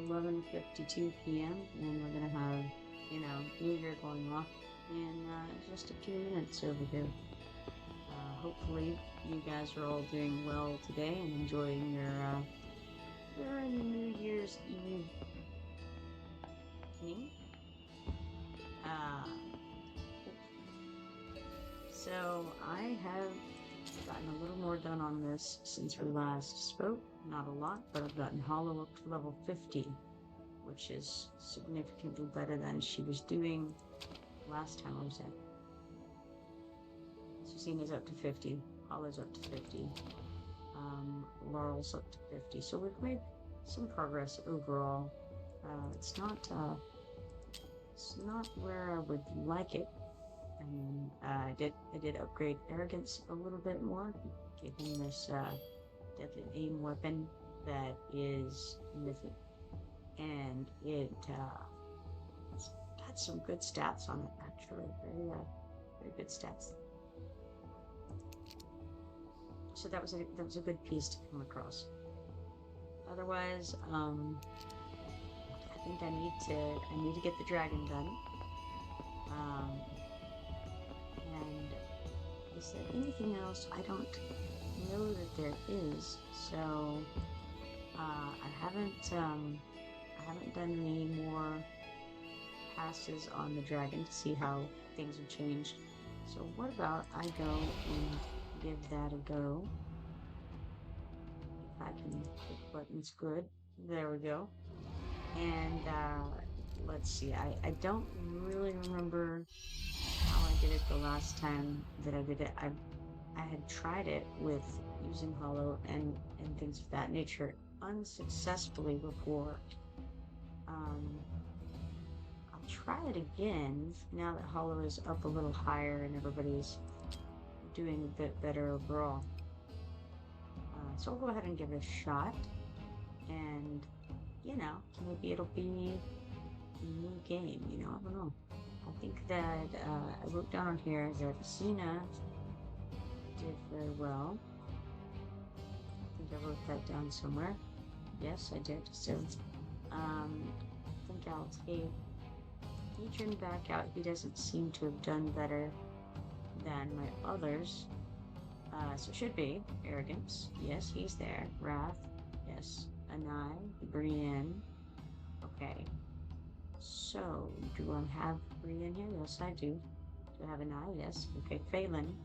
11:52 p.m. and we're gonna have, New Year going off in just a few minutes over here. Hopefully, you guys are all doing well today and enjoying your New Year's evening. Uh, so I have gotten a little more done on this since we last spoke. Not a lot, but I've gotten Hollow up to level 50, which is significantly better than she was doing last time I was at. Susina's up to 50, Hollow's up to 50, Laurel's up to 50. So we've made some progress overall. It's not where I would like it. I mean, I did upgrade arrogance a little bit more, gave him this deadly aim weapon that is mythic, and it's got some good stats on it actually, very good stats. So that was a good piece to come across. Otherwise, I think I need to get the dragon done. And is there anything else? I don't know that there is. So I haven't done any more passes on the dragon to see how things have changed. So what about I go and give that a go? If I can hit buttons good. There we go. And let's see. I don't really remember how I did it the last time that I did it. I had tried it with using Hollow and things of that nature unsuccessfully before. Um, I'll try it again now that Hollow is up a little higher and everybody's doing a bit better overall. So I'll go ahead and give it a shot, and maybe it'll be a new game. I don't know. I think that I wrote down on here that Xena did very well. I think I wrote that down somewhere. Yes, I did. So, I think I'll take Adrian back out. He doesn't seem to have done better than my others. So it should be Arrogance. Yes, he's there. Wrath. Yes. Anai. Brienne. Okay. So, do I have Brienne here? Yes, I do. Do I have Anai? Yes. Okay, Phelan.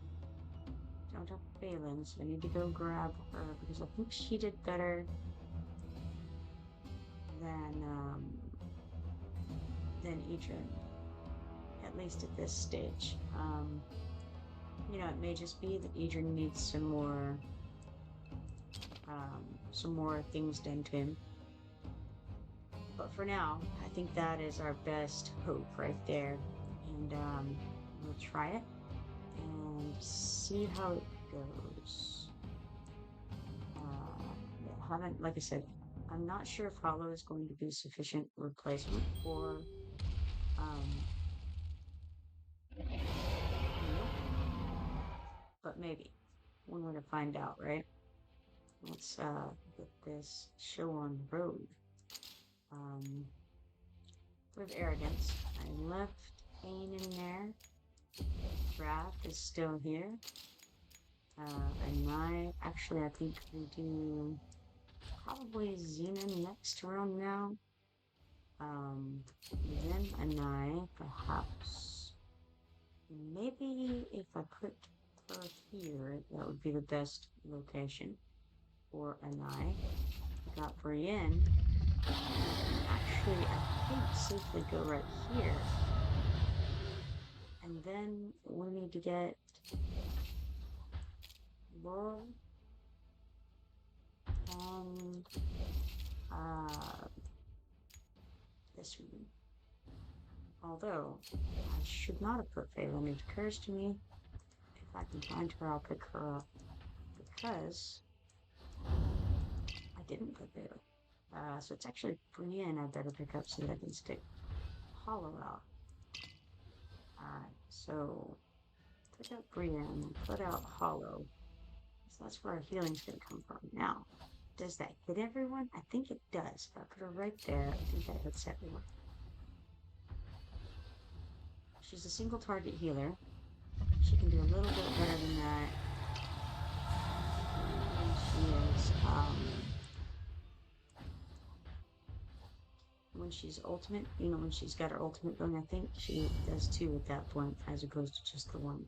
Don't have Phelan, so I need to go grab her because I think she did better than Idrin, at least at this stage. It may just be that Idrin needs some more things done to him. But for now, I think that is our best hope right there. And we'll try it and see how it goes. Like I said, I'm not sure if Hollow is going to be sufficient replacement for nope, but maybe. One way to find out, right? Let's get this show on the road. With Arrogance, I left Pain in there. Draft is still here. I think we do probably Xena next round now. Then Anai, perhaps. Maybe if I put her here, that would be the best location for Anai. I got Brienne. Actually, I think safely go right here. And then we need to get Laurel and this one. Although I should not have put Phelan. It occurs to me if I can find her, I'll pick her up because I didn't put Phelan. So it's actually Brienne I better pick up so that I can stick Hollow out. Alright, so put out Brienne, put out Hollow. So that's where our healing's gonna come from. Now, Does that hit everyone? I think it does. If I put her right there, I think that hits everyone. She's a single target healer. She can do a little bit better than that when she's ultimate, when she's got her ultimate going. I think she does two at that point as opposed to just the one.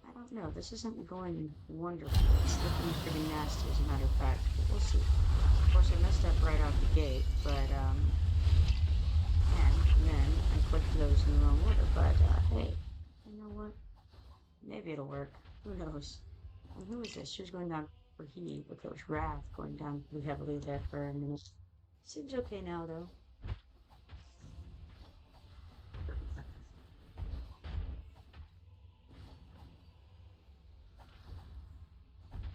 I don't know. This isn't going wonderful. It's looking pretty nasty as a matter of fact, but we'll see. Of course, I messed up right out the gate, but and then I clicked those in the wrong order, but hey, you know what? Maybe it'll work. Who knows? And who is this? She was going down for he, but there was Wrath going down pretty heavily there for a minute. Seems okay now, though.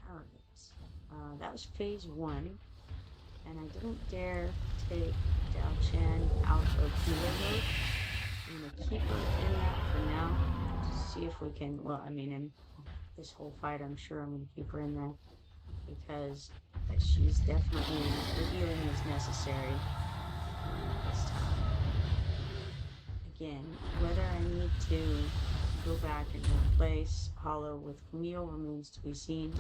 Alright. That was phase one, and I didn't dare take Dao Chan out of healer mode. I'm gonna keep her in that for now to see if we can. Well, I mean, in this whole fight, I'm sure I'm gonna keep her in there because she's definitely the healing is necessary this time. Again, whether I need to go back and replace Hollow with Camille remains to be seen.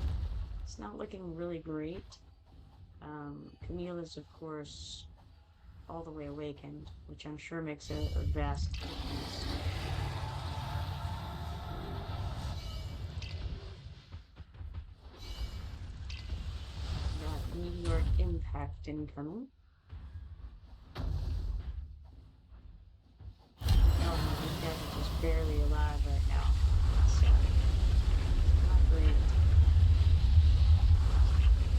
It's not looking really great. Camille is, of course, all the way awakened, which I'm sure makes a vast difference. That meteoric impact incoming. These guys are just barely alive right now. It's not great.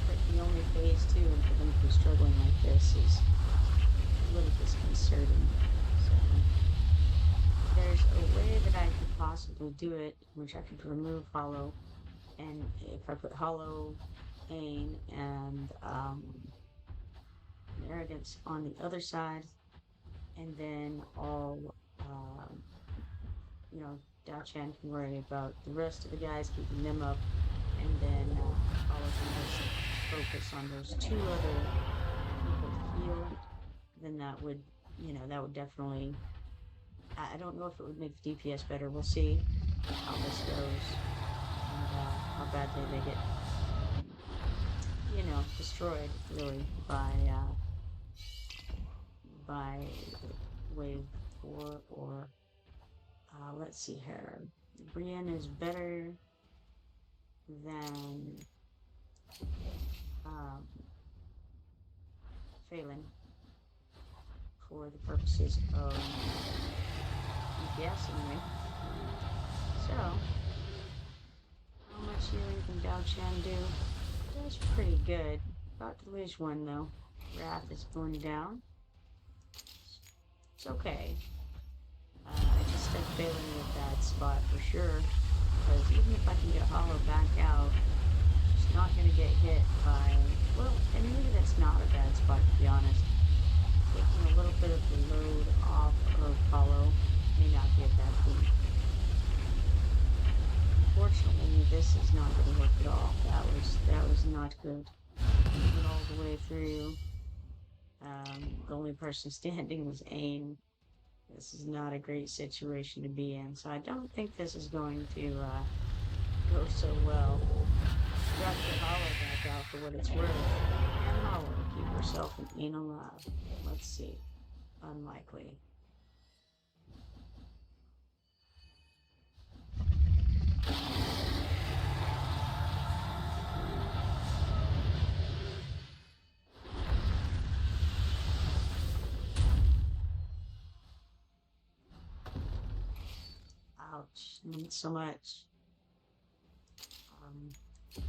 But the only phase two, and for them to be struggling like this is a little disconcerting. So there's a way that I could possibly do it, which I could remove Hollow, and if I put Hollow, Pain, and Arrogance on the other side, and then all Dao Chan can worry about the rest of the guys, keeping them up, and then Hollow can just focus on those two other people to heal, then that would definitely, I don't know if it would make the DPS better. We'll see how this goes and how badly they get, destroyed, really, by wave 4 or, let's see here. Brienne is better than Phelan for the purposes of DPS anyway. So, how much healing can Dao Chan do? That's pretty good. About to lose one though. Wrath is going down. It's okay. I just started failing with that spot for sure. Because even if I can get Hollow back out, she's not going to get hit by... Well, and maybe that's not a bad spot to be honest. Taking a little bit of the load off of Hollow may not be a bad thing. Unfortunately, this is not going to work at all. That was not good. Went all the way through. The only person standing was Ain. This is not a great situation to be in, so I don't think this is going to go so well. Got to get Hollow back out for what it's worth. And Hollow keep herself and Ain alive. Let's see. Unlikely. Ouch, not so much. It's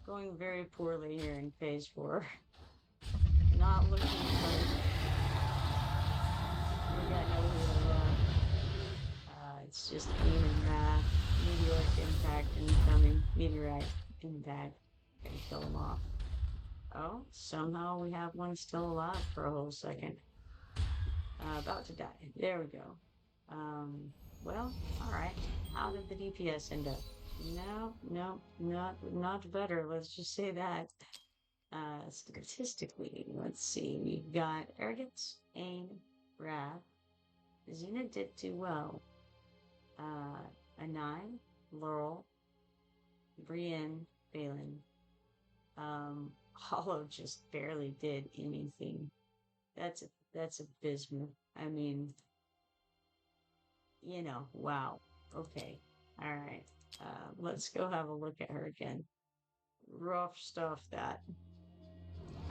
going very poorly here in phase 4. Not looking good. We got no healer left. It's just Aim and Wrath. Meteoric impact incoming. Meteorite impact. Gonna kill him off. Oh, somehow we have one still alive for a whole second. About to die. There we go. Well, alright. How did the DPS end up? No, no, not better. Let's just say that. Statistically, let's see. We've got arrogance, aim, wrath. Xena did too well. Uh, a nine, Laurel, Brienne, Balin. Hollow just barely did anything. That's abysmal. I mean, wow. Okay. All right. Let's go have a look at her again. Rough stuff that.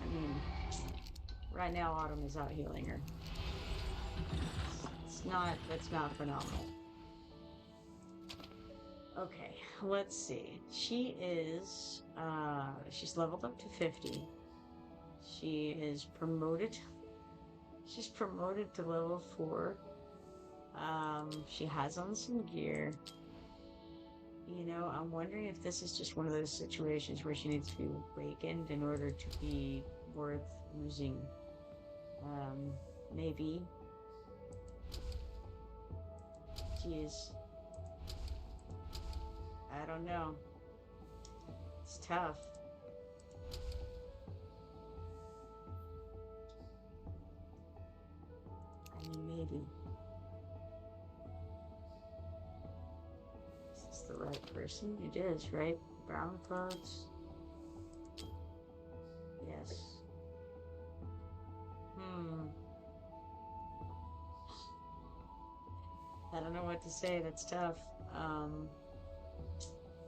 I mean, right now Autumn is out healing her. That's not phenomenal. Okay, let's see. She's leveled up to 50. She is promoted. She's promoted to level 4. She has on some gear. I'm wondering if this is just one of those situations where she needs to be awakened in order to be worth using. Um, Maybe. Jeez. I don't know. It's tough. I mean, maybe. Is this the right person? It is, right? Brown clothes. Yes. Hmm. I don't know what to say. That's tough. Um,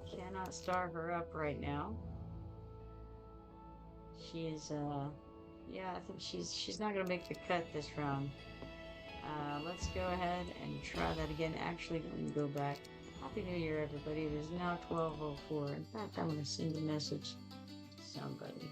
cannot star her up right now. She is, yeah, I think she's not gonna make the cut this round. Let's go ahead and try that again. Actually, let me go back. Happy New Year, everybody. It is now 12:04. In fact, I'm gonna send a message to somebody.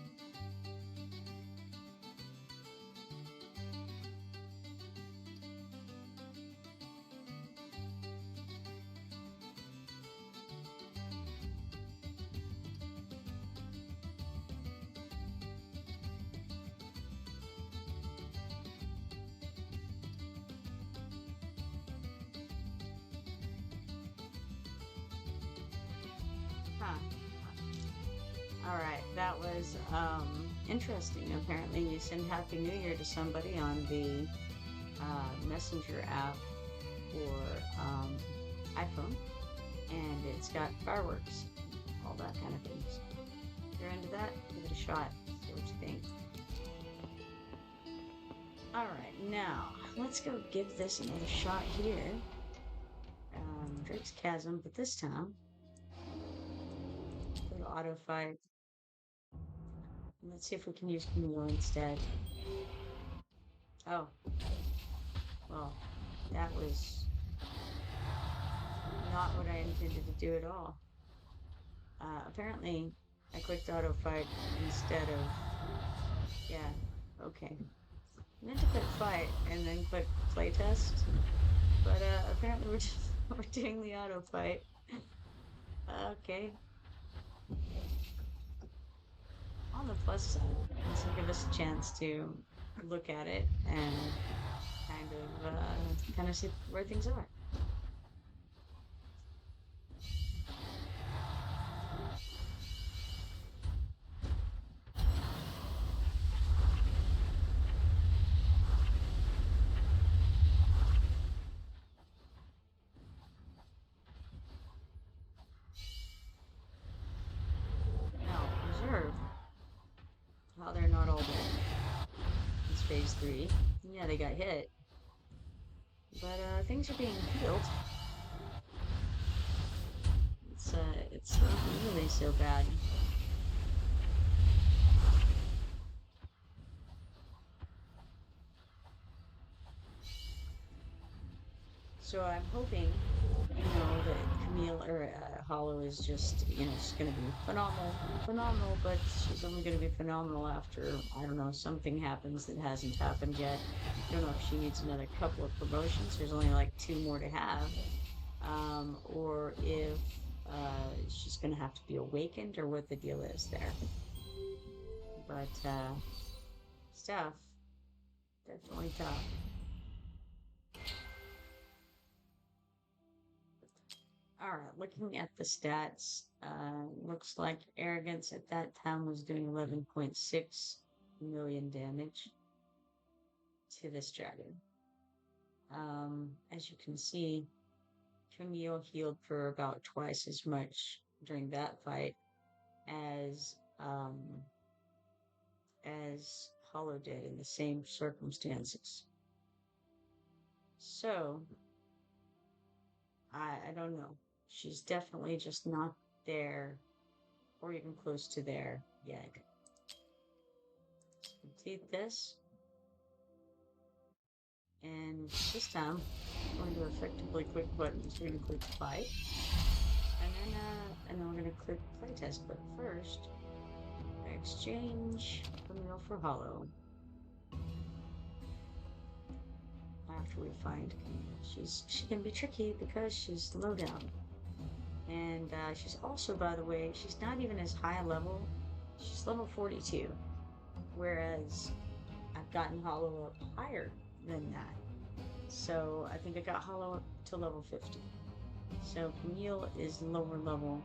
Huh. All right, that was interesting. Apparently, you send Happy New Year to somebody on the Messenger app for iPhone, and it's got fireworks, all that kind of things. If you're into that, give it a shot. See what you think. All right, now let's go give this another shot here. Drake's Chasm, but this time go to auto fight. Let's see if we can use Camille instead. Oh, well, that was not what I intended to do at all. Apparently, I clicked auto fight instead of, yeah, okay. I meant to click fight and then click playtest, but apparently we're just, we're doing the auto fight. Okay. On the plus side, this will give us a chance to look at it and kind of see where things are. Now, reserve. How they're not all dead. It's phase 3. Yeah, they got hit. But things are being healed. It's not really so bad. So I'm hoping, that Camille or Hollow is just, she's going to be phenomenal, but she's only going to be phenomenal after, I don't know, something happens that hasn't happened yet. I don't know if she needs another couple of promotions. There's only like 2 more to have. Or if she's going to have to be awakened or what the deal is there. But stuff, definitely tough. All right, looking at the stats, looks like arrogance at that time was doing 11.6 million damage to this dragon. As you can see, Camille healed for about twice as much during that fight as Hollow did in the same circumstances. So I don't know. She's definitely just not there or even close to there yet. Let's complete this. And this time, I'm going to effectively click buttons. We're going to click fight. And then we're going to click playtest. But first, exchange Camille for Hollow. After we find Camille. She can be tricky because she's low down. And she's also, by the way, she's not even as high a level. She's level 42. Whereas I've gotten Hollow up higher than that. So I think I got Hollow up to level 50. So Camille is lower level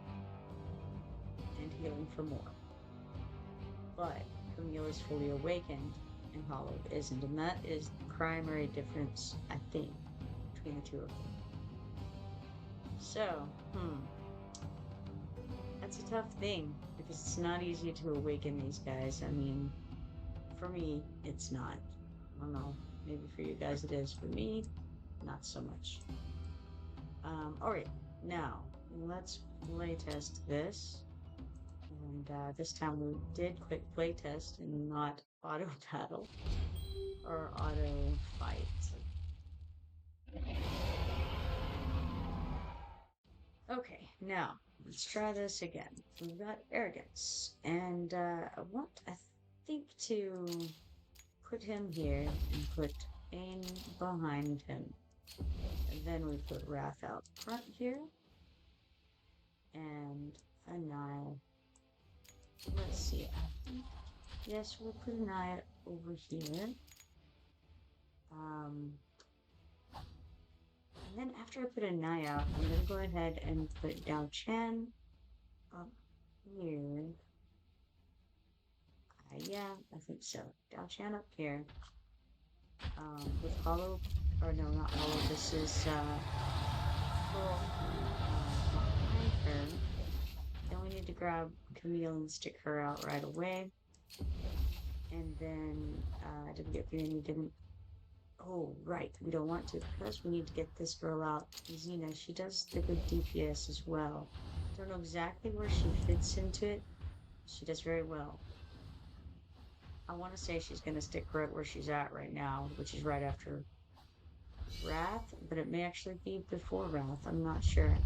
and healing for more. But Camille is fully awakened and Hollow isn't. And that is the primary difference, I think, between the two of them. So, that's a tough thing because it's not easy to awaken these guys. I mean, for me, it's not. I don't know. Maybe for you guys it is. For me, not so much. Alright, now let's playtest this. And this time we did quick playtest and not auto battle or auto fight. Okay, now let's try this again. We've got arrogance, and I think, to put him here and put Pain behind him. And then we put Wrath out front here, and Anaya. Let's see. Yes, we'll put Anaya over here. And then after I put Anaya out, I'm gonna go ahead and put Dao Chan up here. Yeah, I think so. Dao Chan up here. With Hollow, or no, not Hollow, this is, Pearl, behind her. Then we need to grab Camille and stick her out right away. And then, I didn't get Vianney, didn't. Oh, right, we don't want to because we need to get this girl out. Xena, she does the good DPS as well. Don't know exactly where she fits into it. She does very well. I want to say she's going to stick right where she's at right now, which is right after Wrath, but it may actually be before Wrath. I'm not sure.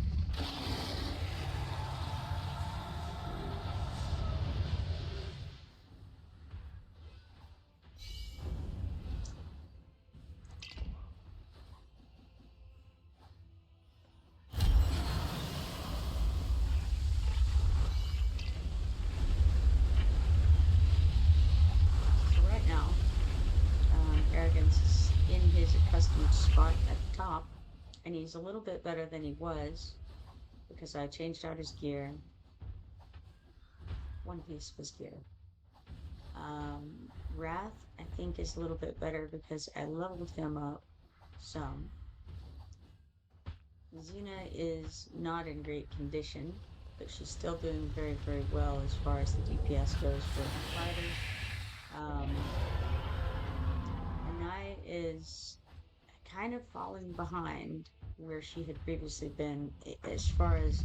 Spot at the top, and he's a little bit better than he was because I changed out his gear. One piece was gear. Wrath, I think, is a little bit better because I leveled him up some. Xena is not in great condition, but she's still doing very, very well as far as the DPS goes for fighters. Anaya is kind of falling behind where she had previously been as far as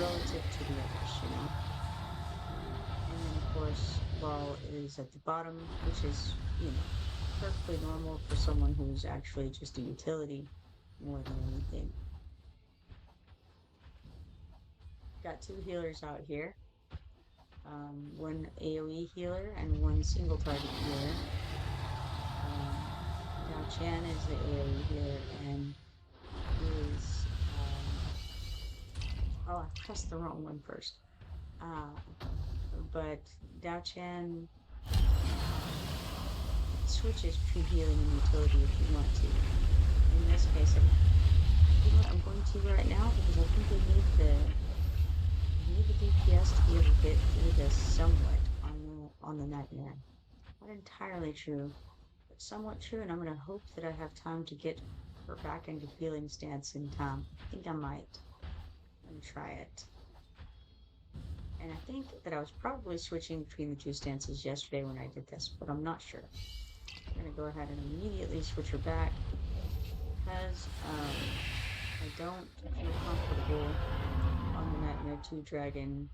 relative to the others, you know. And then of course Laurel is at the bottom, which is, you know, perfectly normal for someone who's actually just a utility more than anything. Got two healers out here. One AoE healer and one single target healer. Now Chan is the AoE healer and is, oh, I pressed the wrong one first. But Dao Chan switches between healing and utility if you want to. In this case, You know what I'm going to right now because I think I need the DPS to be able to get through this somewhat on the nightmare. Not entirely true, but somewhat true, and I'm gonna hope that I have time to get her back into healing stance in time. I think I might. Let me try it. And I think that I was probably switching between the two stances yesterday when I did this, but I'm not sure. I'm gonna go ahead and immediately switch her back because I don't feel comfortable on the Nightmare 2 Dragon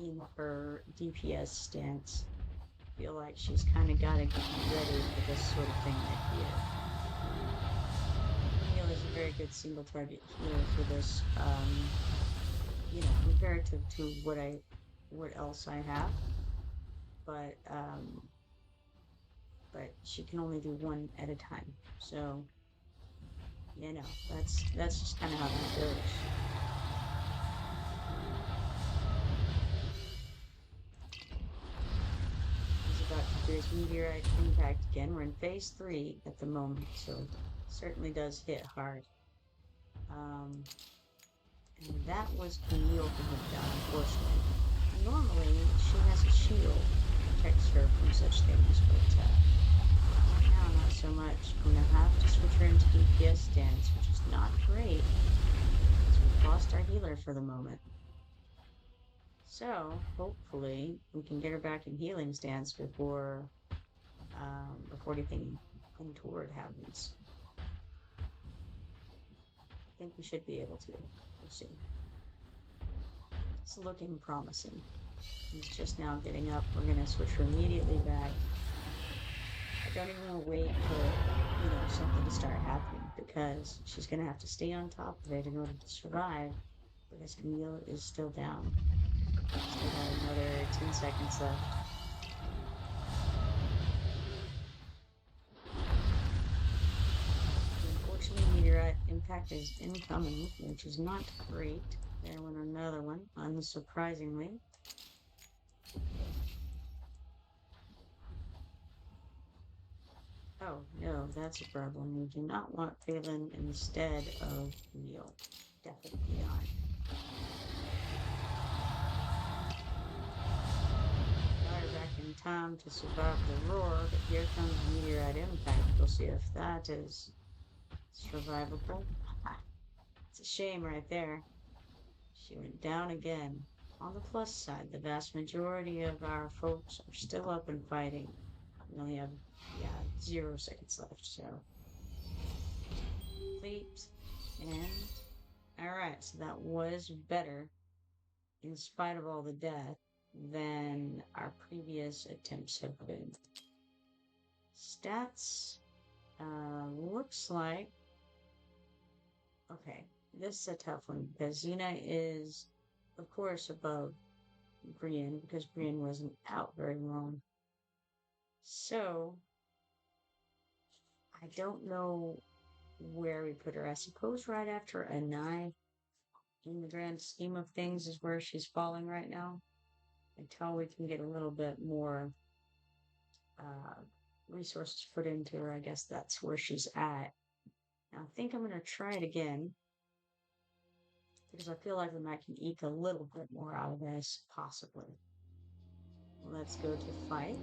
in her DPS stance. I feel like she's kind of got to be ready for this sort of thing right here. Camille is a very good single target healer for this, comparative to what else I have. But she can only do one at a time. So, that's just kind of how that goes. He's about to do his meteorite impact again. We're in phase 3 at the moment, so certainly does hit hard. And that was Camille who went down, unfortunately. Normally, she has a shield that protects her from such things, but right now, not so much. I'm gonna have to switch her into DPS stance, which is not great, because we've lost our healer for the moment. So, hopefully, we can get her back in healing stance before anything untoward happens. I think we should be able to. We'll see. It's looking promising. He's just now getting up. We're going to switch her immediately back. I don't even want to wait for, something to start happening because she's going to have to stay on top of it in order to survive because Camille is still down. Still got another 10 seconds left. Unfortunately, meteorite impact is incoming, which is not great. There went another one, unsurprisingly. Oh, no, that's a problem. We do not want Phelan instead of Neil. Definitely not. Got her back in time to survive the roar, but here comes meteorite impact. We'll see if that is survivable. It's a shame right there. She went down again. On the plus side, the vast majority of our folks are still up and fighting. We only have, 0 seconds left, so. Complete. And, alright, so that was better, in spite of all the death, than our previous attempts have been. Stats, looks like, okay, this is a tough one, because Xena is, of course, above Brienne, because Brienne wasn't out very long. So, I don't know where we put her. I suppose right after a 9, in the grand scheme of things, is where she's falling right now. Until we can get a little bit more resources put into her, I guess that's where she's at. Now, I think I'm going to try it again because I feel like we might can eke a little bit more out of this, possibly. Let's go to fight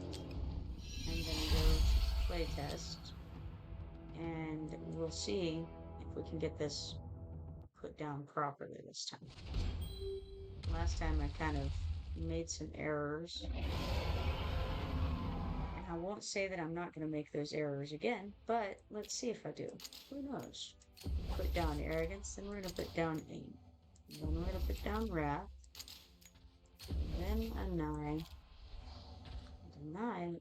and then go to playtest, and we'll see if we can get this put down properly this time. Last time I kind of made some errors, and I won't say that I'm not going to make those errors again, but let's see if I do. Who knows? Put down arrogance, then we're going to put down aim. Then we're going to put down wrath, then a 9. The 9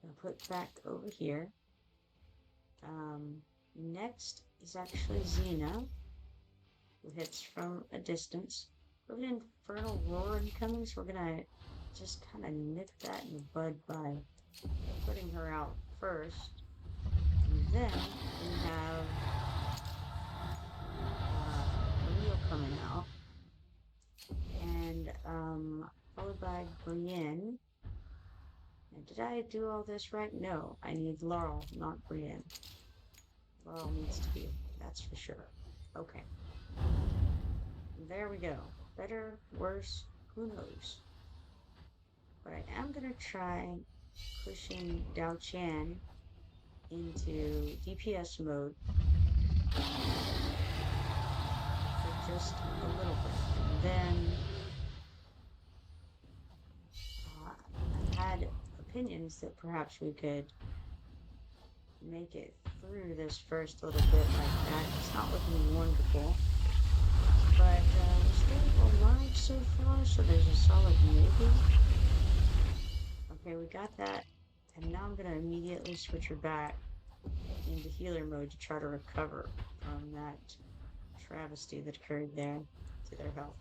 I'll put back over here. Next is actually Xena, who hits from a distance. We have an Infernal Roar incoming, so we're gonna just kind of nip that in the bud by putting her out first. And then we have Camille coming out, and followed by Brienne. And did I do all this right? No, I need Laurel, not Brienne. Laurel needs to be, that's for sure. Okay, there we go. Better, worse, who knows? But I am gonna try pushing Dao Chan into DPS mode for just a little bit. And then I had opinions that perhaps we could make it through this first little bit like that. It's not looking wonderful, but we're still alive so far, so there's a solid maybe. Okay, we got that. And now I'm going to immediately switch her back into healer mode to try to recover from that travesty that occurred there to their health.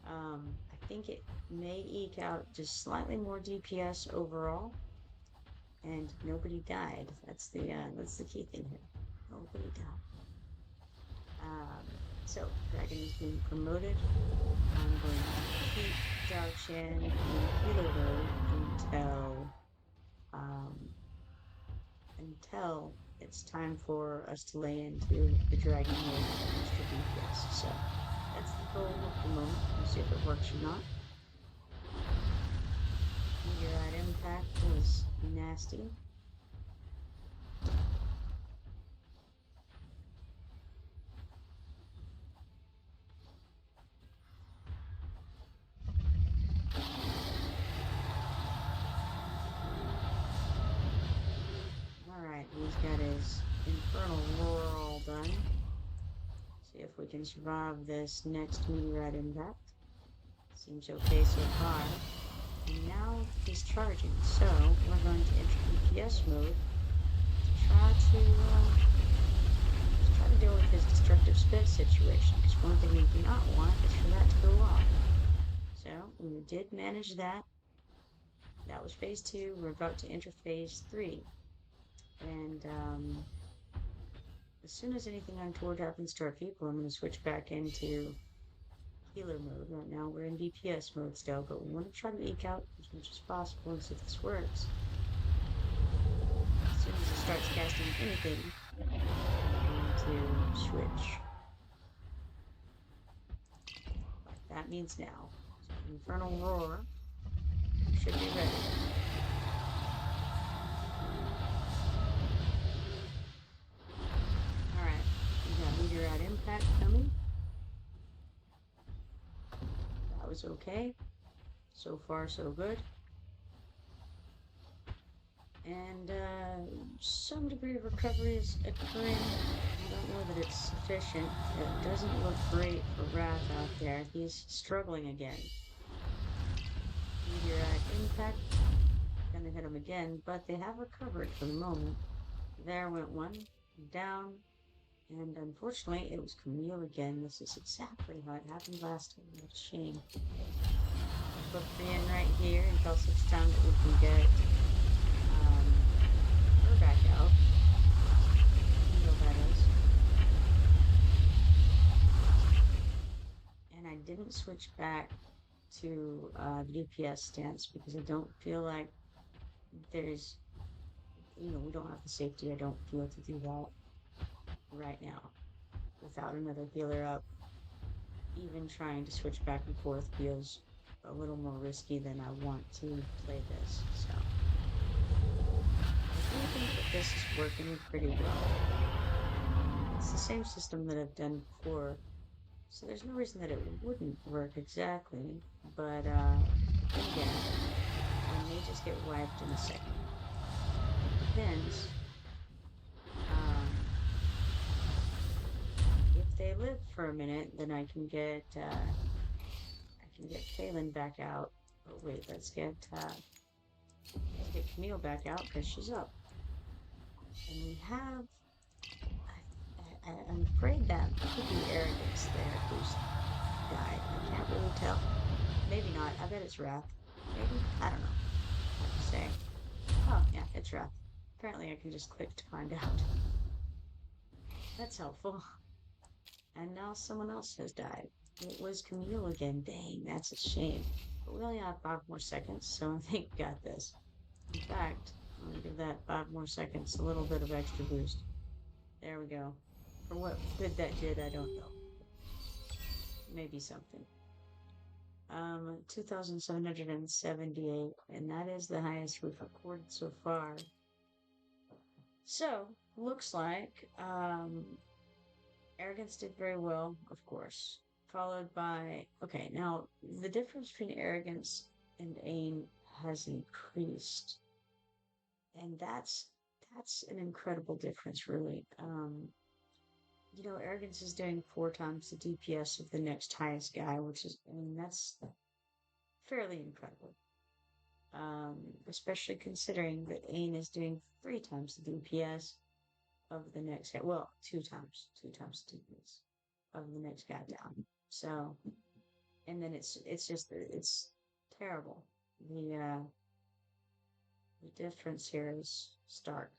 I think it may eke out just slightly more DPS overall, and nobody died. That's the key thing here. Nobody died. So Dragon is being promoted. I'm going to keep Dao Chan in healer mode um, until it's time for us to lay into the dragon mode extra DPS. So that's the goal at the moment. We'll see if it works or not. Meteorite impact is nasty. Alright, he's got his infernal roar all done. See if we can survive this next meteorite impact. Seems okay so far. And now he's charging, so we're going to enter DPS mode to try to deal with his destructive spit situation. Because one thing we do not want is for that to go off. So we did manage that. That was phase 2. We're about to enter phase 3. And as soon as anything untoward happens to our people, I'm going to switch back into healer mode. Right now we're in DPS mode still, but we want to try to eke out as much as possible and see if this works. As soon as it starts casting anything, I'm going to switch. Like that means now. So Infernal Roar should be ready. Alright, we got Meteorite Impact coming. That was okay. So far, so good. And some degree of recovery is occurring. I don't know that it's sufficient. It doesn't look great for Wrath out there. He's struggling again. Meteorite Impact. Gonna hit him again, but they have recovered for the moment. There went one. Down. And unfortunately, it was Camille again. This is exactly how it happened last time. What a shame. Put 3 in right here until such time that we can get her back out. You know that is. And I didn't switch back to the DPS stance because I don't feel like there's, we don't have the safety. I don't feel to do that right now without another healer up. Even trying to switch back and forth feels a little more risky than I want to play this. So I do think that this is working pretty well. It's the same system that I've done before, so there's no reason that it wouldn't work exactly. But then again, we may just get wiped in a second. It depends. If they live for a minute, then I can get Kaylin back out. Oh wait, let's get Camille back out because she's up. And we have. I'm afraid that could be arrogance there who's died. I can't really tell. Maybe not. I bet it's Wrath. Maybe? I don't know. Hard to say. Oh, yeah, it's Wrath. Apparently I can just click to find out. That's helpful. And now someone else has died. It was Camille again. Dang, that's a shame. But we only have 5 more seconds, so I think we got this. In fact, I'm going to give that 5 more seconds a little bit of extra boost. There we go. Or what good that did, I don't know. Maybe something. 2,778, and that is the highest we've recorded so far. So, looks like Arrogance did very well, of course, followed by, okay, now the difference between Arrogance and Ain has increased, and that's an incredible difference, really. Arrogance is doing 4 times the DPS of the next highest guy, which is, I mean, that's fairly incredible. Especially considering that Ain is doing 3 times the DPS of the next guy. Well, 2 times the DPS of the next guy down. So, and then it's just it's terrible. The difference here is stark.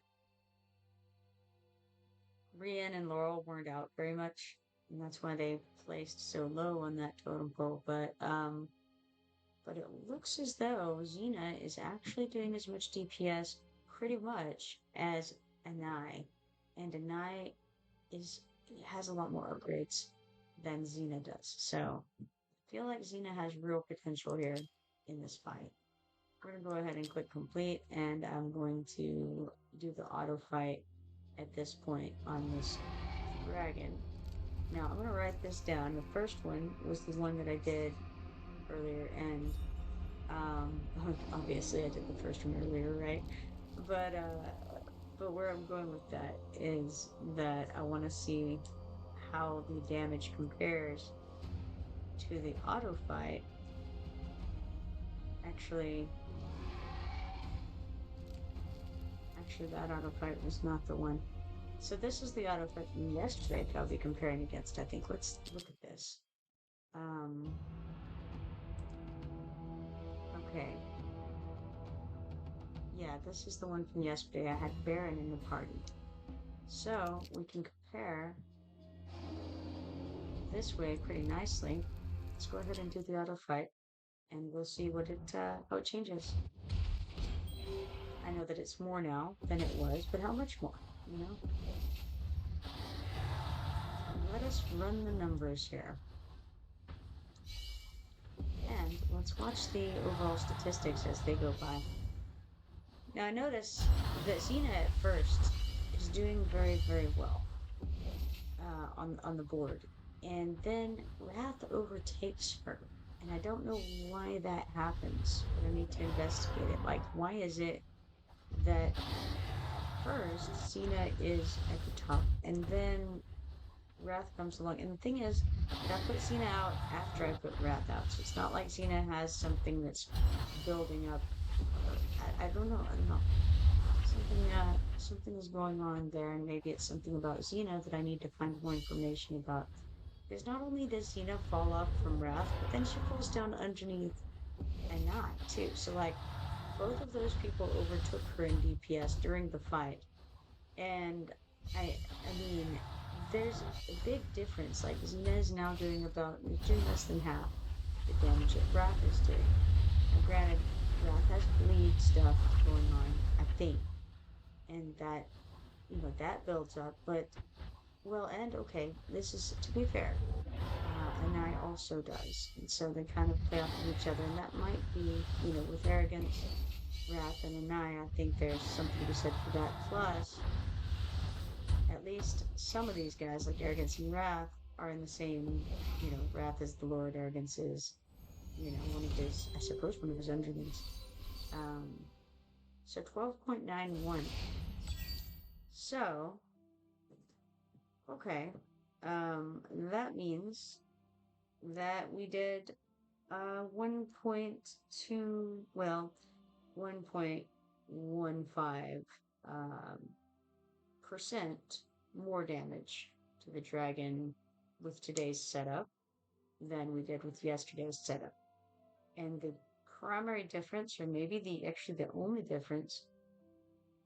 Rian and Laurel weren't out very much, and that's why they placed so low on that totem pole. But it looks as though Xena is actually doing as much DPS pretty much as Anai. And Anai has a lot more upgrades than Xena does. So I feel like Xena has real potential here in this fight. We're gonna go ahead and click complete, and I'm going to do the auto fight at this point on this dragon. Now I'm gonna write this down. The first one was the one that I did earlier, and obviously I did the first one earlier, right? But but where I'm going with that is that I want to see how the damage compares to the auto fight. Actually, that auto fight was not the one. So this is the auto fight from yesterday that I'll be comparing against, I think. Let's look at this. Okay. Yeah, this is the one from yesterday. I had Baron in the party. So we can compare this way pretty nicely. Let's go ahead and do the auto fight, and we'll see how it changes. I know that it's more now than it was, but how much more? Let us run the numbers here. And let's watch the overall statistics as they go by. Now I notice that Xena at first is doing very, very well on the board. And then Wrath overtakes her. And I don't know why that happens, but I need to investigate it. Like, why is it that first Xena is at the top, and then Wrath comes along? And the thing is, I put Xena out after I put Wrath out, so it's not like Xena has something that's building up. I don't know. Something is going on there, and maybe it's something about Xena that I need to find more information about. Because not only does Xena fall off from Wrath, but then she falls down underneath Anai too. So like, both of those people overtook her in DPS during the fight, and I mean, there's a big difference. Like, Xena is now doing less than half the damage that Wrath is doing. Now, granted, Wrath has bleed stuff going on, I think, and that builds up. But and okay, this is, to be fair, Anai also does, and so they kind of play off of each other, and that might be, with Arrogance, Wrath, and Anai, I think there's something to be said for that. Plus, at least some of these guys, like Arrogance and Wrath, are in the same, Wrath is the Lord, Arrogance is, one of his underlings. So 12.91. So, okay. That means that we did 1.2, 1.15 percent more damage to the dragon with today's setup than we did with yesterday's setup. And the primary difference, or maybe the only difference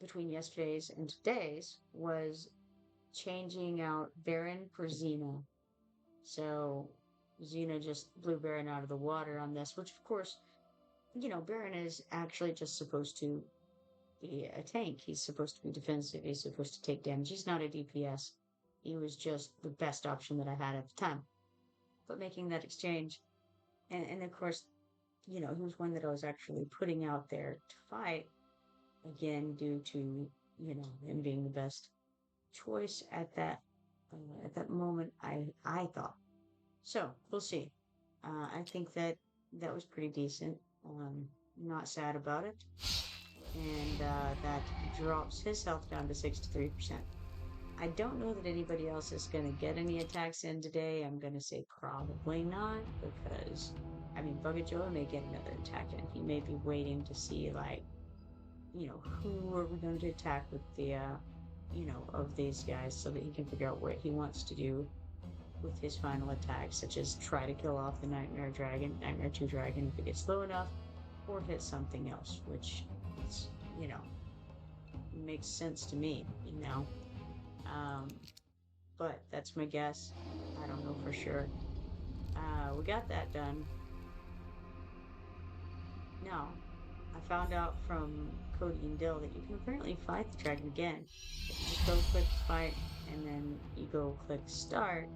between yesterday's and today's, was changing out Baron for Xena. So Xena just blew Baron out of the water on this, which of course, Baron is actually just supposed to be a tank. He's supposed to be defensive. He's supposed to take damage. He's not a DPS. he was just the best option that I had at the time. But making that exchange, and of course, he was one that I was actually putting out there to fight again due to him being the best choice at that moment. I thought so. We'll see. I think that that was pretty decent. Not sad about it, and that drops his health down to 63%. I don't know that anybody else is going to get any attacks in today. I'm going to say probably not because, I mean, Bugajoa may get another attack in. He may be waiting to see, like, who are we going to attack with the, of these guys so that he can figure out what he wants to do with his final attack, such as try to kill off the Nightmare Dragon, Nightmare 2 Dragon if it gets slow enough, or hit something else, which is, makes sense to me, Um, but that's my guess. I don't know for sure. We got that done. Now, I found out from Cody and Dill that you can apparently fight the dragon again. If you just go click fight and then you go click start,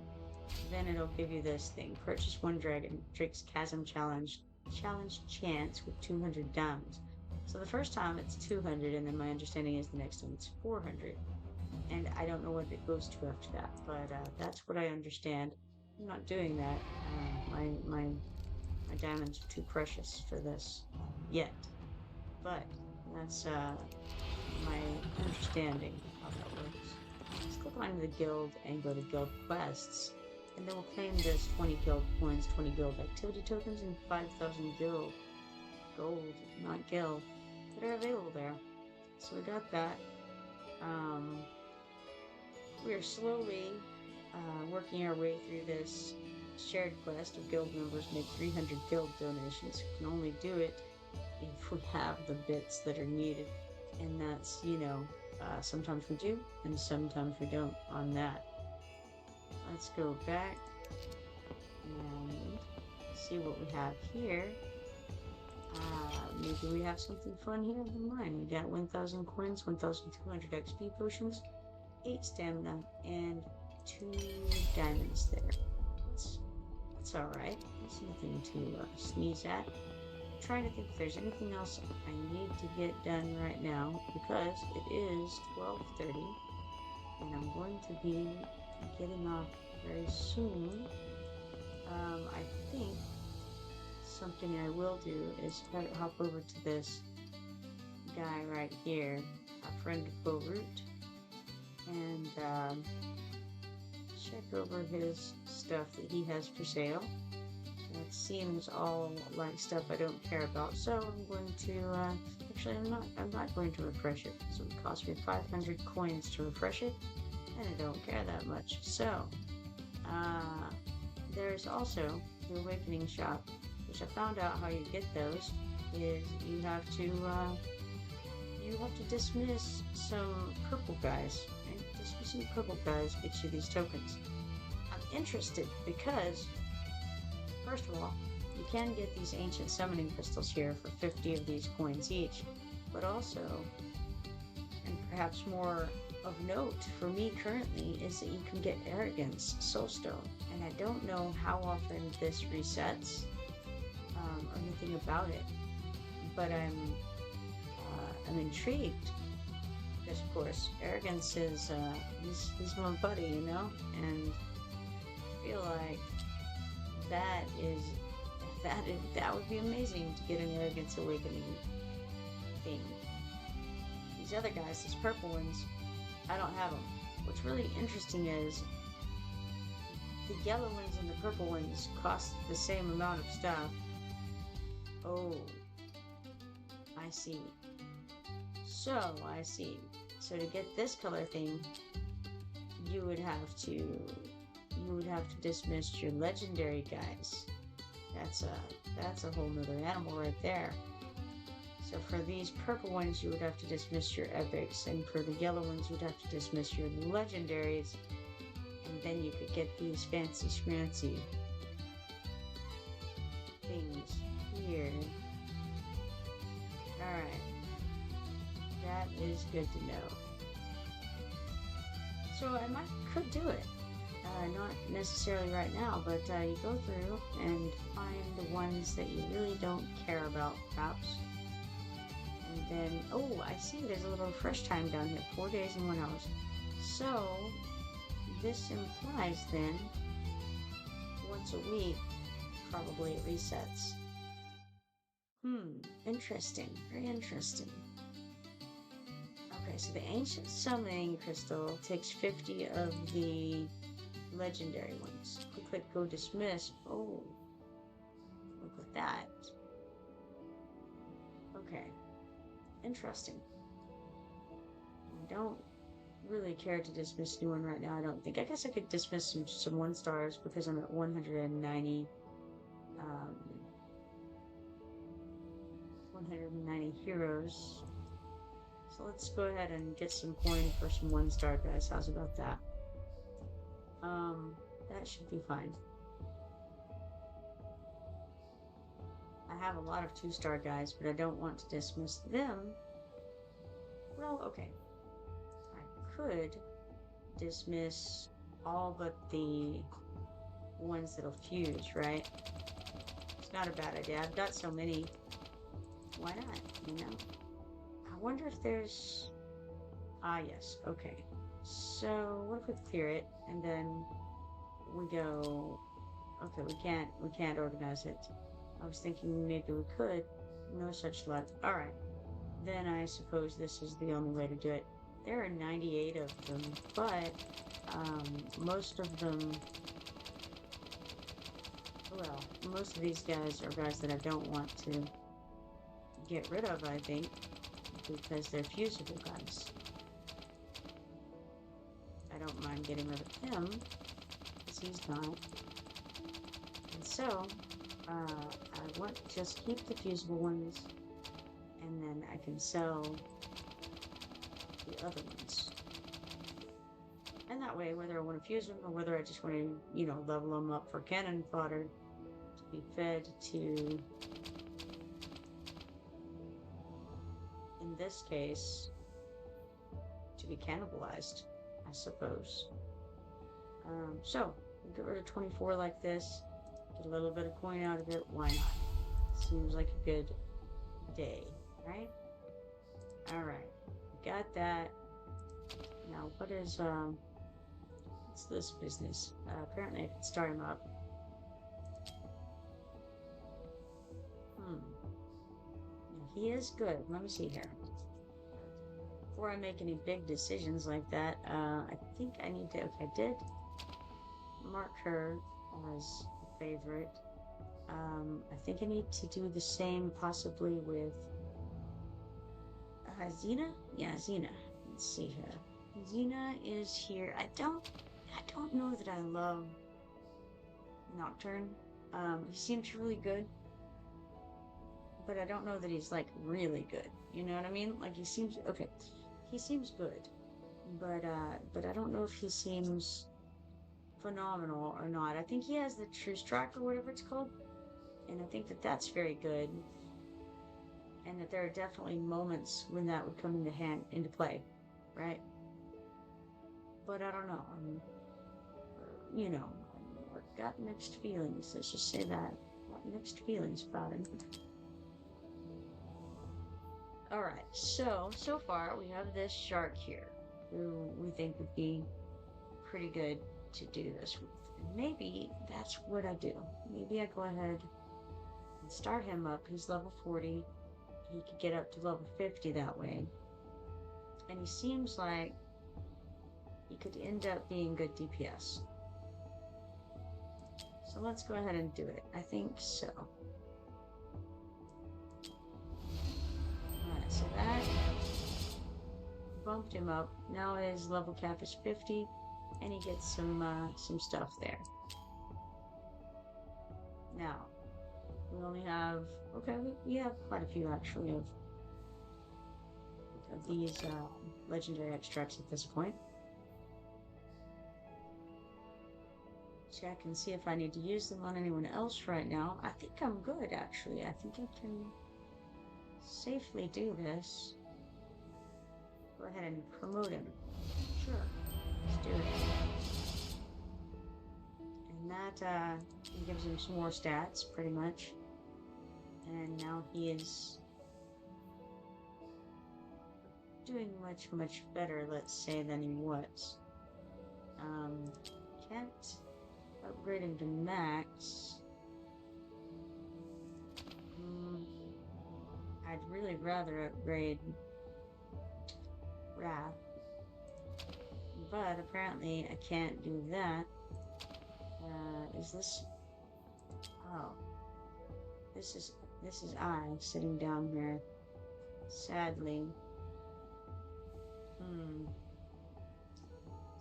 then it'll give you this thing. Purchase one dragon, Drake's Chasm Challenge chance with 200 diamonds. So the first time it's 200, and then my understanding is the next time it's 400. And I don't know what it goes to after that, but that's what I understand. I'm not doing that. My diamonds are too precious for this yet, but that's my understanding of how that works. Let's click on the guild and go to guild quests, and then we'll claim this 20 guild points, 20 guild activity tokens, and 5,000 guild gold, not guild, that are available there. So we got that. We are slowly working our way through this shared quest of guild members make 300 guild donations. We can only do it if we have the bits that are needed. And that's, sometimes we do and sometimes we don't on that. Let's go back and see what we have here. Maybe we have something fun here in mind. We got 1,000 coins, 1,200 XP potions, 8 stamina, and 2 diamonds there. That's alright. That's nothing to sneeze at. I'm trying to think if there's anything else I need to get done right now, because it is 12:30, and I'm going to be getting off very soon. I think something I will do is hop over to this guy right here, our friend Borut, and check over his stuff that he has for sale. It seems all like stuff I don't care about, so I'm going to actually I'm not going to refresh it because it would cost me 500 coins to refresh it, and I don't care that much. So there's also the Awakening Shop, which I found out how you get those is you have to dismiss some purple guys. Right? Dismissing purple guys gets you these tokens. I'm interested because, first of all, you can get these ancient summoning crystals here for 50 of these coins each, but also, and perhaps more of note for me currently, is that you can get Arrogance Soulstone, and I don't know how often this resets or anything about it, but I'm intrigued because, of course, Arrogance is he's my buddy, and I feel like that would be amazing to get an Arrogance Awakening thing. These other guys, these purple ones, I don't have them. What's really interesting is the yellow ones and the purple ones cost the same amount of stuff. Oh, I see. So to get this color thing, you would have to dismiss your legendary guys. That's a whole nother animal right there. So for these purple ones, you would have to dismiss your epics, and for the yellow ones, you'd have to dismiss your legendaries, and then you could get these fancy schmancy things here. Alright. That is good to know. So I could do it. Not necessarily right now, but you go through and find the ones that you really don't care about, perhaps. And then, oh, I see there's a little fresh time down here, 4 days and 1 hour. So this implies then once a week, probably it resets. Interesting. Very interesting. Okay, so the ancient summoning crystal takes 50 of the legendary ones. Click go dismiss. Oh, look at that. Okay, interesting. I don't really care to dismiss new one right now. I don't think. I guess I could dismiss some 1 stars because I'm at 190. 190 heroes. So let's go ahead and get some coin for some 1-star guys. How's about that? That should be fine. I have a lot of 2-star guys, but I don't want to dismiss them. Well, okay. I could dismiss all but the ones that'll fuse, right? It's not a bad idea. I've got so many. Why not, you know? I wonder if there's... Ah, yes. Okay. So, what if we clear it, and then we go... Okay, we can't organize it. I was thinking maybe we could. No such luck. Alright. Then I suppose this is the only way to do it. There are 98 of them, but most of them... Well, most of these guys are guys that I don't want to get rid of, I think, because they're fusible guys. I don't mind getting rid of him, because he's not. And so, I want to just keep the fusible ones, and then I can sell the other ones. And that way, whether I want to fuse them, or whether I just want to, you know, level them up for cannon fodder, to be fed to... in this case, to be cannibalized, I suppose. So, we'll get rid of 24 like this, get a little bit of coin out of it, why not? Seems like a good day, right? Alright, got that. Now, what is, what's this business? Apparently I can start him up. He is good. Let me see here. Before I make any big decisions like that, I think I need to... Okay, I did mark her as a favorite. I think I need to do the same possibly with Xena? Yeah, Xena. Let's see here. Xena is here. I don't know that I love Nocturne. He seems really good, but I don't know that he's like really good. You know what I mean? Like he seems okay. He seems good, but I don't know if he seems phenomenal or not. I think he has the True Strike or whatever it's called, and I think that that's very good, and that there are definitely moments when that would come into play, right? But I don't know. You know, I've got mixed feelings. Let's just say that. Got mixed feelings about him. Alright, so far we have this shark here, who we think would be pretty good to do this with. And maybe that's what I do. Maybe I go ahead and start him up. He's level 40. He could get up to level 50 that way. And he seems like he could end up being good DPS. So let's go ahead and do it. I think so. Alright, so that bumped him up. Now his level cap is 50, and he gets some stuff there. Now, we only have... Okay, we have quite a few actually of these legendary extracts at this point. Check and see if I need to use them on anyone else right now. I think I'm good, actually. I think I can safely do this. Go ahead and promote him. Sure. Let's do it. And that gives him some more stats, pretty much. And now he is doing much better, let's say, than he was. Can't upgrade him to max. I'd really rather upgrade Wrath, but apparently I can't do that. Is this? Oh, this is I sitting down here. Sadly,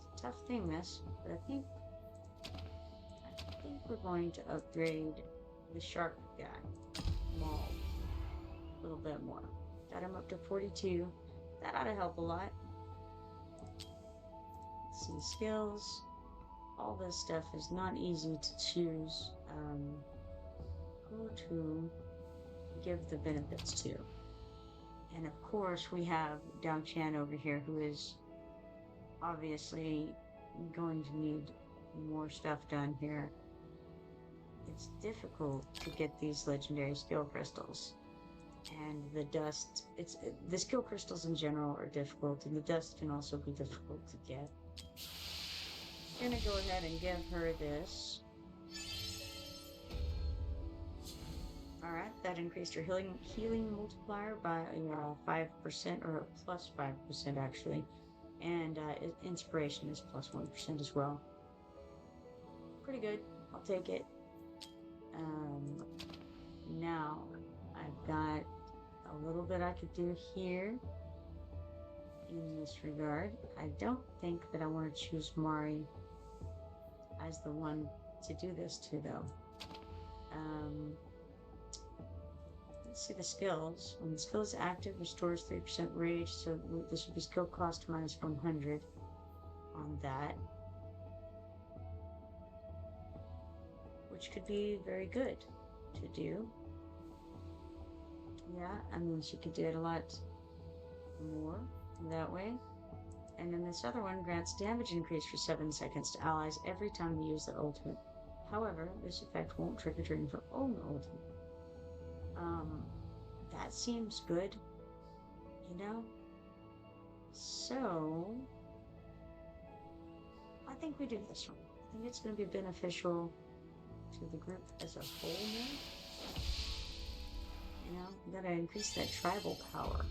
it's a tough thing, this, but I think we're going to upgrade the shark guy, Maul, a little bit more. Got him up to 42. That ought to help a lot. Let's see, skills. All this stuff is not easy to choose who to give the benefits to. And of course, we have Dao Chan over here, who is obviously going to need more stuff done here. It's difficult to get these legendary skill crystals. And the dust, the skill crystals in general are difficult, and the dust can also be difficult to get. I'm gonna go ahead and give her this. Alright, that increased her healing multiplier by 5%, or plus 5% actually. And inspiration is plus 1% as well. Pretty good. I'll take it. Now I've got a little bit I could do here in this regard. I don't think that I want to choose Mari as the one to do this to, though. Let's see the skills. When the skill is active, restores 3% rage, so this would be skill cost minus 100 on that, which could be very good to do. Yeah, I mean, she could do it a lot more that way. And then this other one grants damage increase for 7 seconds to allies every time you use the ultimate. However, this effect won't trigger during her own ultimate. That seems good, you know? So, I think we do this one. I think it's going to be beneficial to the group as a whole now. You know, we gotta increase that tribal power.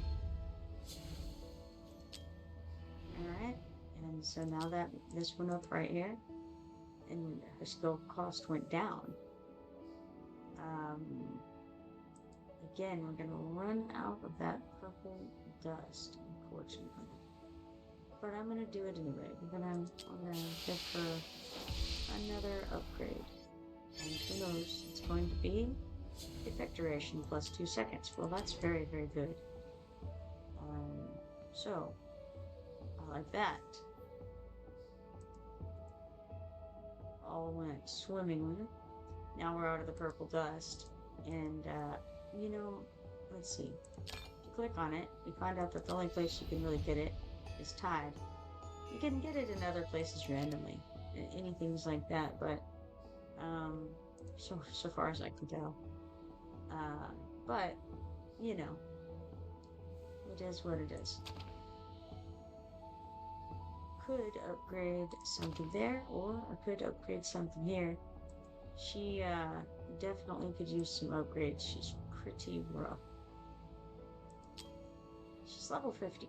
Alright, and so now that this went up right here, and her skill cost went down. Again, we're gonna run out of that purple dust, unfortunately. But I'm gonna do it anyway. I'm gonna give her another upgrade. And who knows, it's going to be effect duration plus 2 seconds. Well, that's very good. So, I like that. All went swimmingly. Now we're out of the purple dust. And, you know, let's see. If you click on it, you find out that the only place you can really get it is Tide. You can get it in other places randomly. Anything like that, but, so far as I can tell. But, you know, it is what it is. Could upgrade something there, or I could upgrade something here. She definitely could use some upgrades. She's pretty rough. She's level 50.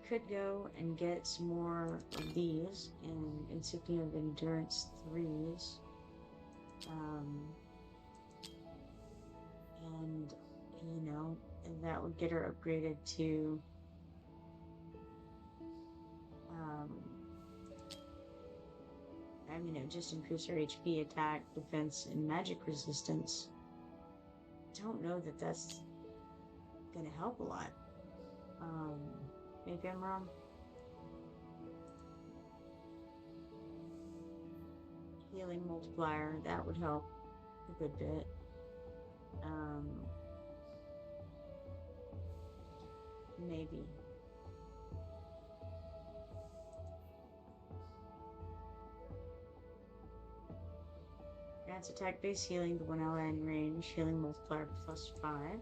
Could go and get some more of these and Insignia of Endurance 3s. And, you know, and that would get her upgraded to I mean, it just increase her HP, attack, defense, and magic resistance. Don't know that that's gonna help a lot. Maybe I'm wrong. Healing multiplier, that would help a good bit. Maybe. Adds attack base healing to one ally in range, healing multiplier +5.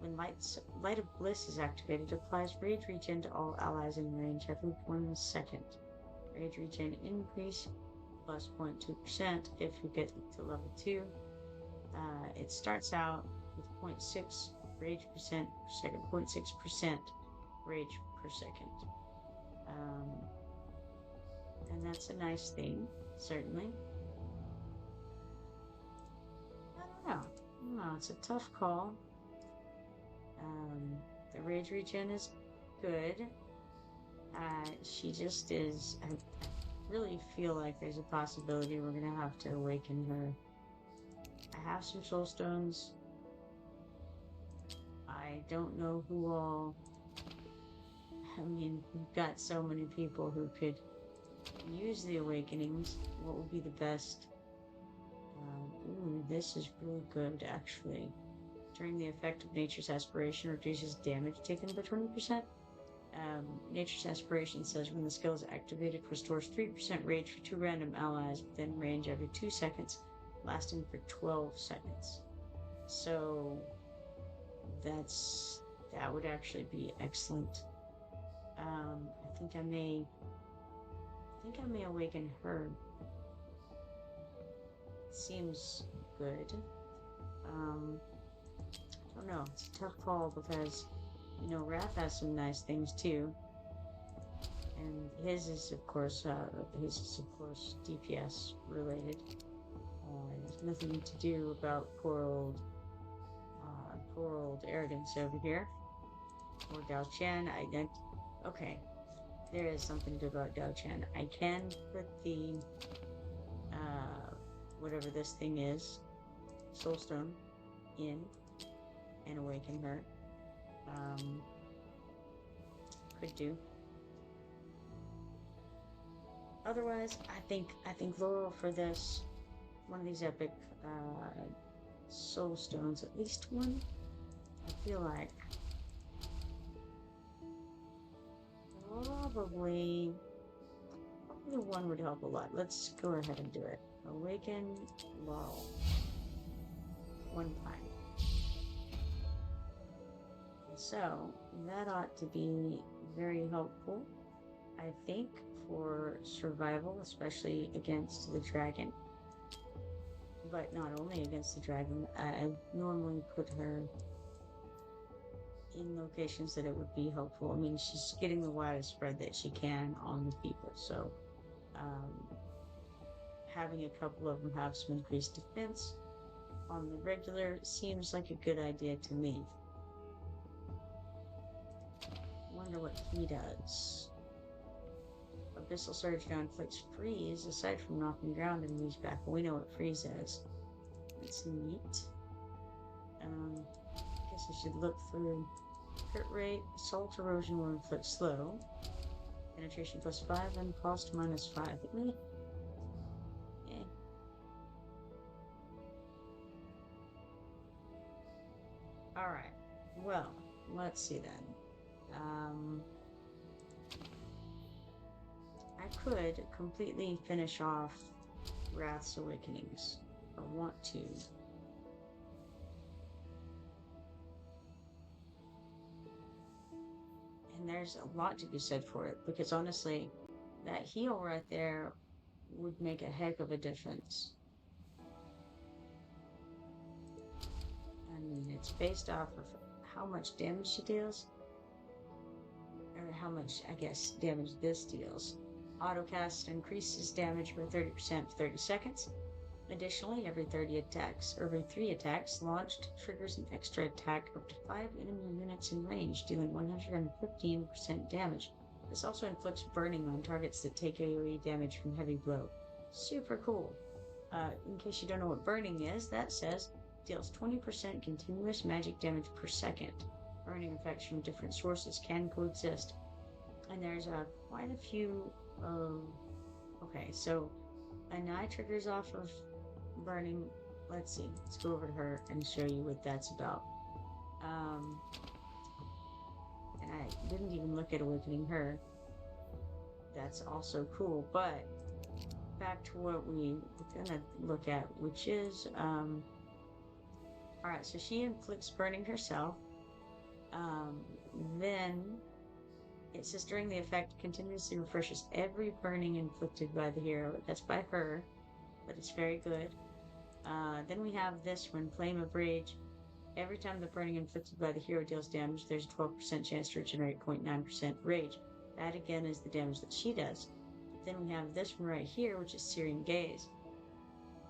When Light of Bliss is activated, applies Rage Regen to all allies in range every 1 second. Rage Regen increase plus 0.2% if you get to level 2. It starts out with 0.6 rage percent per second, 0.6% rage per second. And that's a nice thing, certainly. I don't know. It's a tough call. The rage regen is good. She just is. I really feel like there's a possibility we're gonna have to awaken her. I have some soul stones. I don't know who all. I mean, we've got so many people who could use the awakenings. What would be the best? Ooh, this is really good, actually. During the effect of Nature's Aspiration, reduces damage taken by 20%. Nature's Aspiration says when the skill is activated, restores 3% rage for 2 random allies within range every 2 seconds, lasting for 12 seconds. So that would actually be excellent. I think I may awaken her. Seems good. I don't know. It's a tough call because, Wrath has some nice things too. And his is of course DPS related. There's nothing to do about poor old arrogance over here. Or Dao Chen. Okay. There is something good about Dao Chen. I can put the whatever this thing is, Soulstone, in and awaken her. Could do. Otherwise, I think Laurel for this, one of these epic soul stones, at least one. I feel like probably one would help a lot. Let's go ahead and do it. Awaken Laurel. One time. So that ought to be very helpful, I think, for survival, especially against the dragon. But not only against the dragon, I normally put her in locations that it would be helpful. I mean, she's getting the widest spread that she can on the people, so having a couple of them have some increased defense on the regular seems like a good idea to me. Wonder what he does. Abyssal Surge now inflicts freeze, aside from knocking ground enemies back. We know what freeze is. That's neat. Guess I should look through. Crit rate, assault erosion will inflict slow. Penetration +5 and cost -5. Yeah. Alright. Well, let's see then. I could completely finish off Wrath's Awakenings. I want to. And there's a lot to be said for it, because honestly, that heal right there would make a heck of a difference. I mean, it's based off of how much damage she deals, or how much, I guess, damage this deals. Autocast increases damage by 30% for 30 seconds. Additionally, every 3 attacks launched triggers an extra attack up to 5 enemy units in range, dealing 115% damage. This also inflicts burning on targets that take AoE damage from heavy blow. Super cool. In case you don't know what burning is, that says deals 20% continuous magic damage per second. Burning effects from different sources can coexist. And there's quite a few. Okay, so an eye triggers off of burning. Let's see. Let's go over to her and show you what that's about. And I didn't even look at awakening her. That's also cool, but back to what we were gonna look at, which is all right. So she inflicts burning herself. Um, then it says during the effect continuously refreshes every burning inflicted by the hero. That's by her, but it's very good. Then we have this one, Flame of Rage. Every time the burning inflicted by the hero deals damage, there's a 12% chance to regenerate 0.9% rage. That again is the damage that she does. Then we have this one right here, which is Searing Gaze.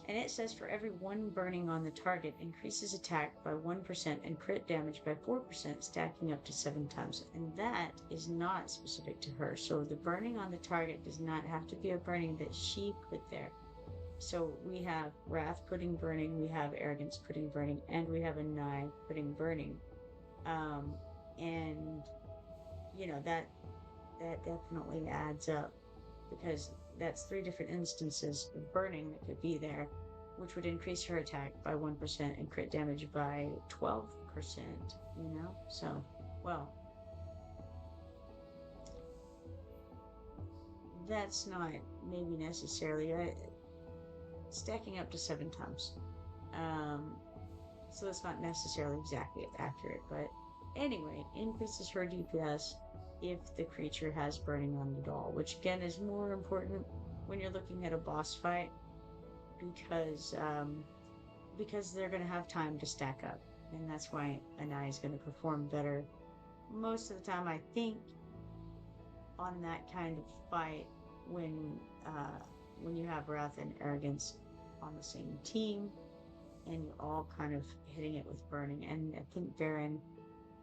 And it says for every one burning on the target, increases attack by 1% and crit damage by 4%, stacking up to 7 times. And that is not specific to her. So the burning on the target does not have to be a burning that she put there. So we have Wrath putting burning, we have Arrogance putting burning, and we have Anai putting burning. And you know that definitely adds up, because that's 3 different instances of burning that could be there, which would increase her attack by 1% and crit damage by 12%, you know? So, well, that's not maybe necessarily stacking up to 7 times. So that's not necessarily exactly accurate, but anyway, increases her DPS if the creature has burning on it all, which again is more important when you're looking at a boss fight, because they're going to have time to stack up, and that's why Anai is going to perform better most of the time, I think, on that kind of fight when you have Wrath and Arrogance on the same team and you're all kind of hitting it with burning. And I think Baron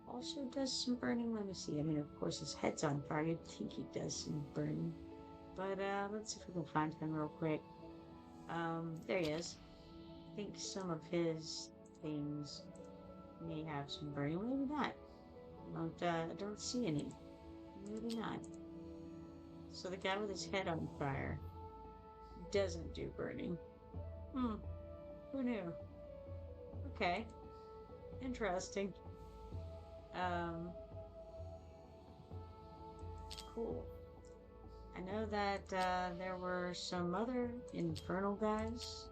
also does some burning. Let me see. I mean, of course, his head's on fire. I think he does some burning. But let's see if we can find him real quick. There he is. I think some of his things may have some burning. Maybe not. I don't see any. Maybe not. So the guy with his head on fire doesn't do burning. Who knew? Okay. Interesting. Um, cool. I know that there were some other infernal guys.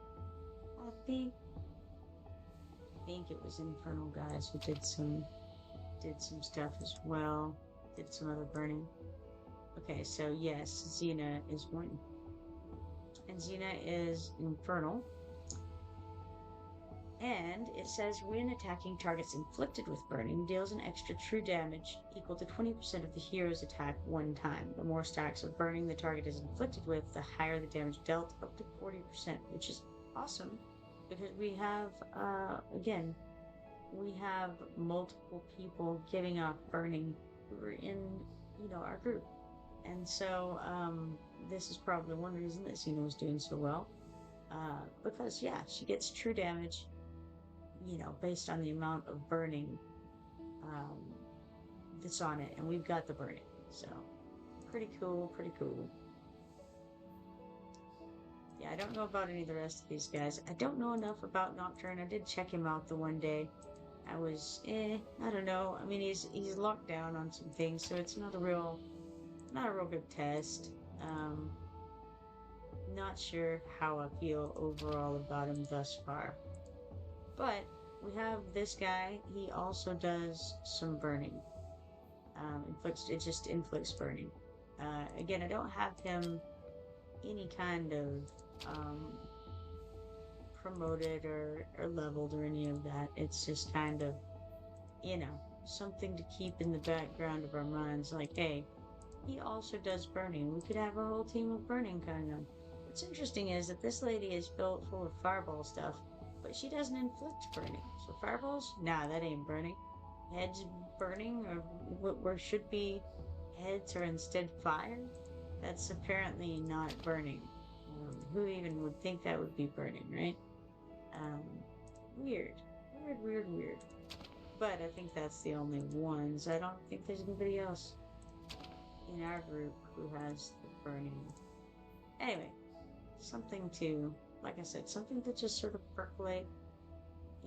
I think it was infernal guys who did some stuff as well. Did some other burning. Okay, so yes, Xena is one. And Xena is infernal. And it says when attacking targets inflicted with burning, deals an extra true damage equal to 20% of the hero's attack one time. The more stacks of burning the target is inflicted with, the higher the damage dealt, up to 40%, which is awesome, because we have, again, we have multiple people giving off burning who are in, our group. And so this is probably one reason that Xena was doing so well. Because, yeah, she gets true damage, based on the amount of burning that's on it. And we've got the burning. So, pretty cool, pretty cool. Yeah, I don't know about any of the rest of these guys. I don't know enough about Nocturne. I did check him out the one day. I was, I don't know. I mean, he's locked down on some things, so it's not a real good test. Not sure how I feel overall about him thus far. But we have this guy. He also does some burning. It just inflicts burning. Again, I don't have him any kind of promoted or leveled or any of that. It's just kind of, something to keep in the background of our minds. Like, hey, he also does burning. We could have a whole team of burning kind of. What's interesting is that this lady is built full of fireball stuff, but she doesn't inflict burning. So fireballs? Nah, that ain't burning. Heads burning, or where should be heads are instead fire? That's apparently not burning. Who even would think that would be burning, right? Weird. Weird. But I think that's the only ones. I don't think there's anybody else in our group who has the burning. Anyway, something to, like I said, something to just sort of percolate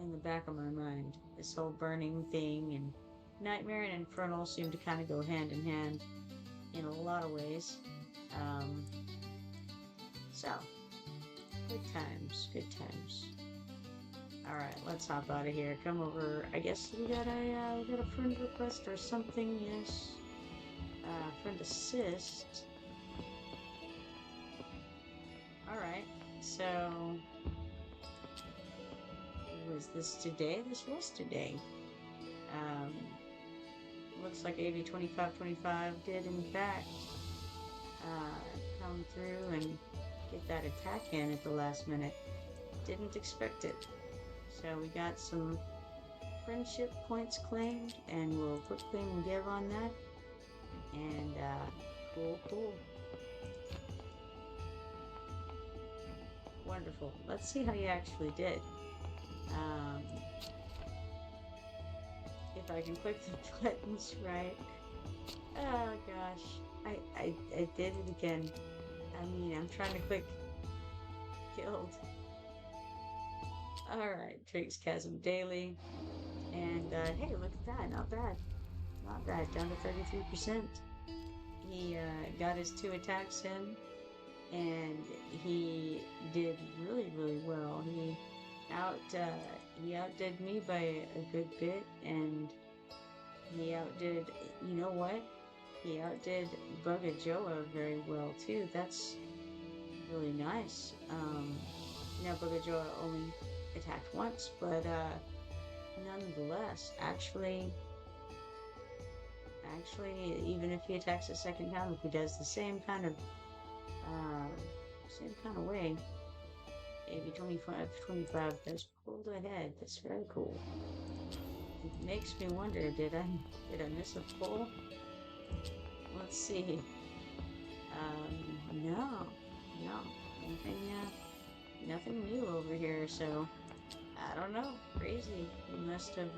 in the back of my mind. This whole burning thing, and Nightmare and Infernal seem to kind of go hand in hand in a lot of ways. So, Good times, good times. All right, let's hop out of here. Come over. I guess we got a friend request or something. Yes, friend assist. All right. So was this today? This was today. Um, looks like 80 25 25 did in fact come through and get that attack in at the last minute. Didn't expect it. So we got some friendship points claimed, and we'll put claim and give on that. And cool. Wonderful. Let's see how you actually did. If I can click the buttons right. Oh gosh, I did it again. I mean, I'm trying to click killed. All right, Drake's Chasm Daily, and hey, look at that, not bad, not bad. Down to 33%. He got his 2 attacks in, and he did really well. He outdid me by a good bit, and he outdid, you know what? He outdid Bugajoa very well too. That's really nice. Now Bugajoa only attacked once, but nonetheless, actually, even if he attacks a second time, if he does the same kind of way, maybe 25 has pulled ahead. That's very cool. It makes me wonder, did I miss a pull? Let's see. No, nothing new over here. So I don't know. Crazy. He must have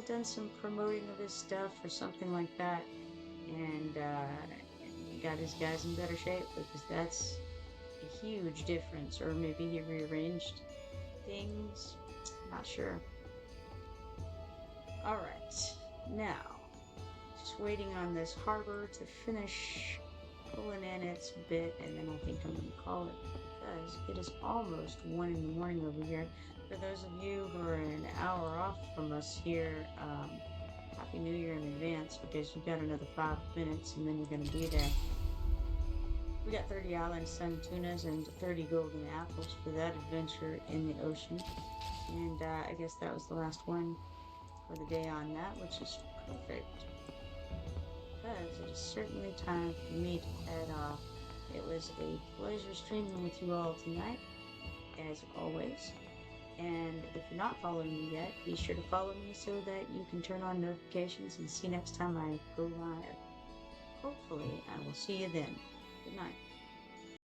done some promoting of his stuff or something like that, and got his guys in better shape, because that's a huge difference. Or maybe he rearranged things. Not sure. All right, now just waiting on this harbor to finish pulling in its bit, and then I think I'm going to call it, because it is almost 1 in the morning over here. For those of you who are an hour off from us here, Happy New Year in advance, because you've got another 5 minutes and then you're going to be there. We got 30 island sun tunas and 30 golden apples for that adventure in the ocean. And I guess that was the last one for the day on that, which is perfect, because it is certainly time for me to head off. It was a pleasure streaming with you all tonight, as always. And if you're not following me yet, be sure to follow me so that you can turn on notifications and see next time I go live. Hopefully, I will see you then.